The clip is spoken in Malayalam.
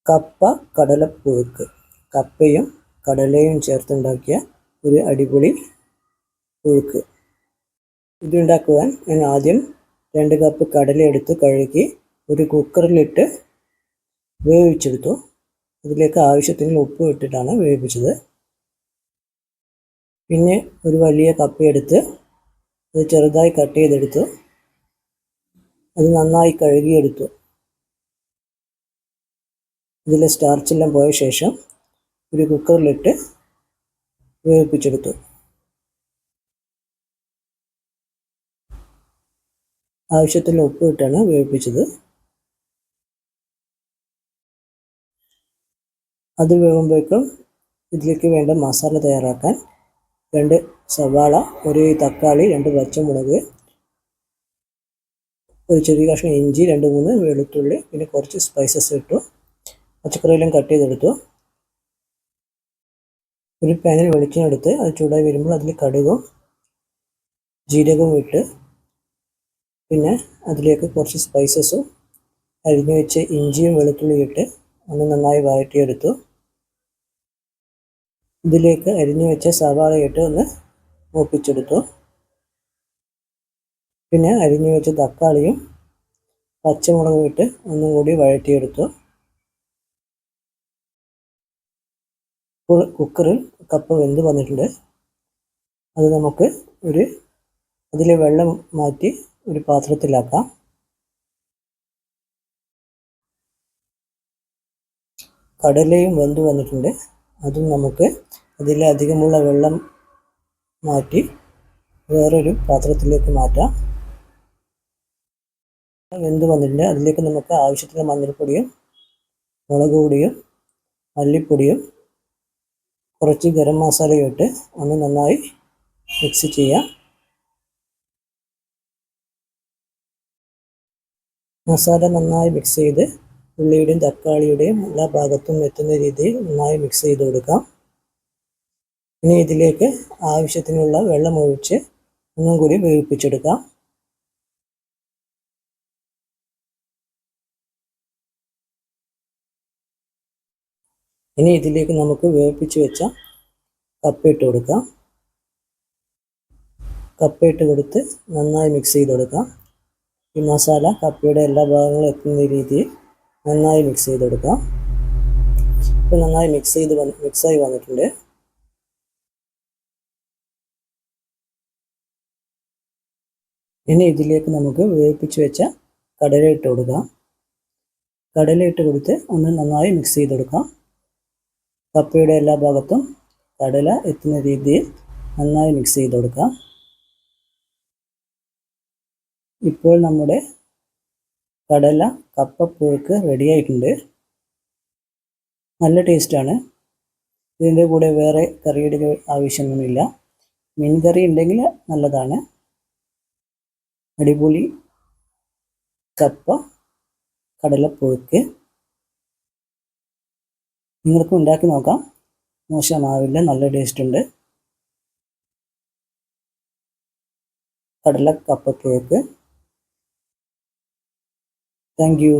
കപ്പ കടലപ്പുഴുക്ക്. കപ്പയും കടലയും ചേർത്തുണ്ടാക്കിയ ഒരു അടിപൊളി പുഴുക്ക്. ഇതുണ്ടാക്കുവാൻ ഞാൻ ആദ്യം 2 കപ്പ് കടല എടുത്ത് കഴുകി ഒരു കുക്കറിലിട്ട് വേവിച്ചെടുത്തു. അതിലേക്ക് ആവശ്യത്തിന് ഉപ്പ് ഇട്ടിട്ടാണ് വേവിച്ചത്. പിന്നെ ഒരു വലിയ കപ്പയെടുത്ത് അത് ചെറുതായി കട്ട് ചെയ്തെടുത്തു. അത് നന്നായി കഴുകിയെടുത്തു. ഇതിലെ സ്റ്റാർച്ചെല്ലാം പോയ ശേഷം ഒരു കുക്കറിലിട്ട് വേവിപ്പിച്ചെടുത്തു. ആവശ്യത്തിന് ഉപ്പ് ഇട്ടാണ് വേവിപ്പിച്ചത്. അത് വേകുമ്പോഴേക്കും ഇതിലേക്ക് വേണ്ട മസാല തയ്യാറാക്കാൻ 2 സവാള, 1 തക്കാളി, 2 പച്ചമുളക്, ഒരു ചെറിയ കഷ്ണം ഇഞ്ചി, 2-3 വെളുത്തുള്ളി, പിന്നെ കുറച്ച് സ്പൈസസ് ഇട്ടു. പച്ചക്കറിയെല്ലാം കട്ട് ചെയ്തെടുത്തു. ഒരു പാനിൽ വെളിച്ചെണ്ണ എടുത്ത് അത് ചൂടായി വരുമ്പോൾ അതിൽ കടുകും ജീരകവും ഇട്ട് പിന്നെ അതിലേക്ക് കുറച്ച് സ്പൈസസും അരിഞ്ഞു വെച്ച് ഇഞ്ചിയും വെളുത്തുള്ളിയും ഇട്ട് ഒന്ന് നന്നായി വഴറ്റിയെടുത്തു. ഇതിലേക്ക് അരിഞ്ഞു വെച്ച സവാള ഇട്ട് ഒന്ന് മൂപ്പിച്ചെടുത്തു. പിന്നെ അരിഞ്ഞു വെച്ച തക്കാളിയും പച്ചമുളകും ഇട്ട് ഒന്നും കൂടി വഴറ്റിയെടുത്തു. ഇപ്പോൾ കുക്കറിൽ കപ്പ വെന്ത് വന്നിട്ടുണ്ട്. അത് നമുക്ക് അതിലെ വെള്ളം മാറ്റി ഒരു പാത്രത്തിലാക്കാം. കടലയും വെന്ത് വന്നിട്ടുണ്ട്. അതും നമുക്ക് അതിലെ അധികമുള്ള വെള്ളം മാറ്റി വേറൊരു പാത്രത്തിലേക്ക് മാറ്റാം. വെന്ത് വന്നിട്ടുണ്ട്. അതിലേക്ക് നമുക്ക് ആവശ്യത്തിന് മഞ്ഞൾപ്പൊടിയും മുളക് പൊടിയും മല്ലിപ്പൊടിയും കുറച്ച് ഗരം മസാലയും ഇട്ട് ഒന്ന് നന്നായി മിക്സ് ചെയ്യാം. മസാല നന്നായി മിക്സ് ചെയ്ത് ഉള്ളിയുടെയും തക്കാളിയുടെയും എല്ലാ ഭാഗത്തും എത്തുന്ന രീതിയിൽ നന്നായി മിക്സ് ചെയ്ത് കൊടുക്കാം. ഇനി ഇതിലേക്ക് ആവശ്യത്തിനുള്ള വെള്ളം ഒഴിച്ച് ഒന്നും കൂടി വേവിപ്പിച്ചെടുക്കാം. ഇനി ഇതിലേക്ക് നമുക്ക് വേവിപ്പിച്ച് വെച്ച കപ്പ ഇട്ട് കൊടുക്കാം. കപ്പ ഇട്ട് കൊടുത്ത് നന്നായി മിക്സ് ചെയ്ത് കൊടുക്കാം. ഈ മസാല കപ്പയുടെ എല്ലാ ഭാഗങ്ങളും എത്തുന്ന രീതിയിൽ നന്നായി മിക്സ് ചെയ്ത് കൊടുക്കാം. ഇപ്പോൾ നന്നായി മിക്സായി വന്നിട്ടുണ്ട്. ഇനി ഇതിലേക്ക് നമുക്ക് വേവിപ്പിച്ച് വെച്ച കടല ഇട്ട് കൊടുക്കാം. കടല ഇട്ട് കൊടുത്ത് ഒന്ന് നന്നായി മിക്സ് ചെയ്ത് കൊടുക്കാം. കപ്പയുടെ എല്ലാ ഭാഗത്തും കടല എത്തുന്ന രീതിയിൽ നന്നായി മിക്സ് ചെയ്ത് കൊടുക്കാം. ഇപ്പോൾ നമ്മുടെ കടല കപ്പപ്പുഴുക്ക് റെഡിയായിട്ടുണ്ട്. നല്ല ടേസ്റ്റാണ്. ഇതിൻ്റെ കൂടെ വേറെ കറിയുടെ ആവശ്യമൊന്നുമില്ല. മീൻ കറി ഉണ്ടെങ്കിൽ നല്ലതാണ്. അടിപൊളി കപ്പ കടലപ്പുഴുക്ക് നിങ്ങൾക്ക് ഉണ്ടാക്കി നോക്കാം. മോശമാവില്ല, നല്ല ടേസ്റ്റ് ഉണ്ട്. കടല കപ്പപ്പുഴുക്ക്. Thank you.